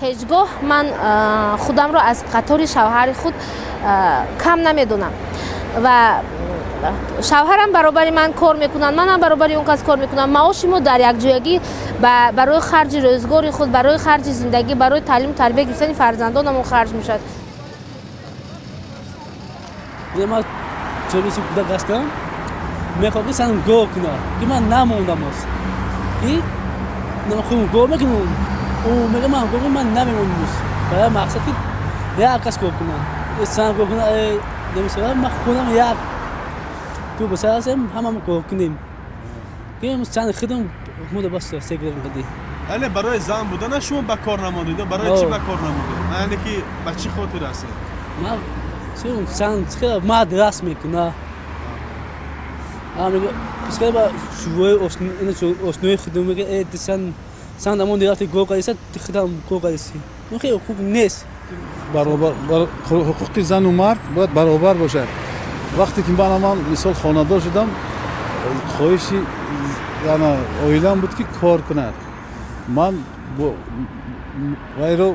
ҳеҷгоҳ ман худамро аз қатори шавҳари худ кам намедонам ва шавҳарам баробари ман кор мекунад, манам баробари он кас кор мекунам. маоши мо дар якҷоягӣ барои харҷи рӯзгори худ, барои харҷи зиндагӣ, барои таълиму тарбия гирифтани фарзандонамон харҷ мешавад. ман чорбиси кӯдак ҳастам, мехоҳам санам гоҳ кунам, ки ман намондам оз. Ки худам гоҳ мекунам, мегӯям ман гоҳ ман намемонам. Барои мақсад ки як кас гоҳ кунам. Сан гоҳ кунам, намесавам ман худам як ту басар ҳастем, ҳамамон гоҳ кунем. Ки сан худам мода бас секрем кади. яъне барои зан будана шумо ба кор намудед, барои чӣ ба кор намудед? Яъне ки ба чӣ хотир аст? Ман сан хела мад расм мекунам. Амига пискай ба шувои ошнои худам мегӯям, сан дамон рафти гоҳ кардиса, ти худам гоҳ кардиси. Ин хеле хуб нест. баробар ҳуқуқи зану мард бояд баробар бошад. вақте ки ман мисол хонадор шудам, хоҳиши оилам буд ки кор кунад. ман вайро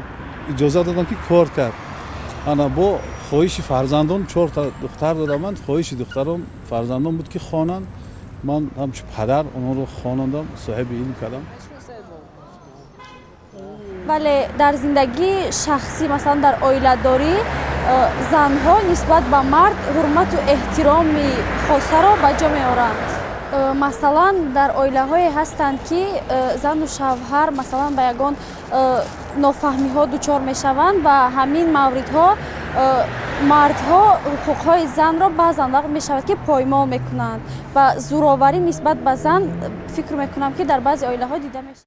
иҷоза додам ки кор кард. ана бо хоҳиши фарзандон 4 та духтар додам. хоҳиши духтарон фарзандон буд ки хонанд. ман ҳамчун падар онҳоро хонондам, соҳиби илм кардам. вале дар зиндагии шахсӣ, масалан дар оиладорӣ, занҳо нисбат ба мард ҳурмату эҳтироми хосаро ба ҷо меоранд. масалан дар оилаҳое ҳастанд ки зану шавҳар масалан ба ягон нофаҳмиҳо дучор мешаванд ва ҳамин мавридҳо мардҳо ҳуқуқҳои занро баъзан вақт мешавад ки поймол мекунанд ва зӯроварӣ нисбат ба зан фикр мекунам ки дар баъзе оилаҳо дида мешавад.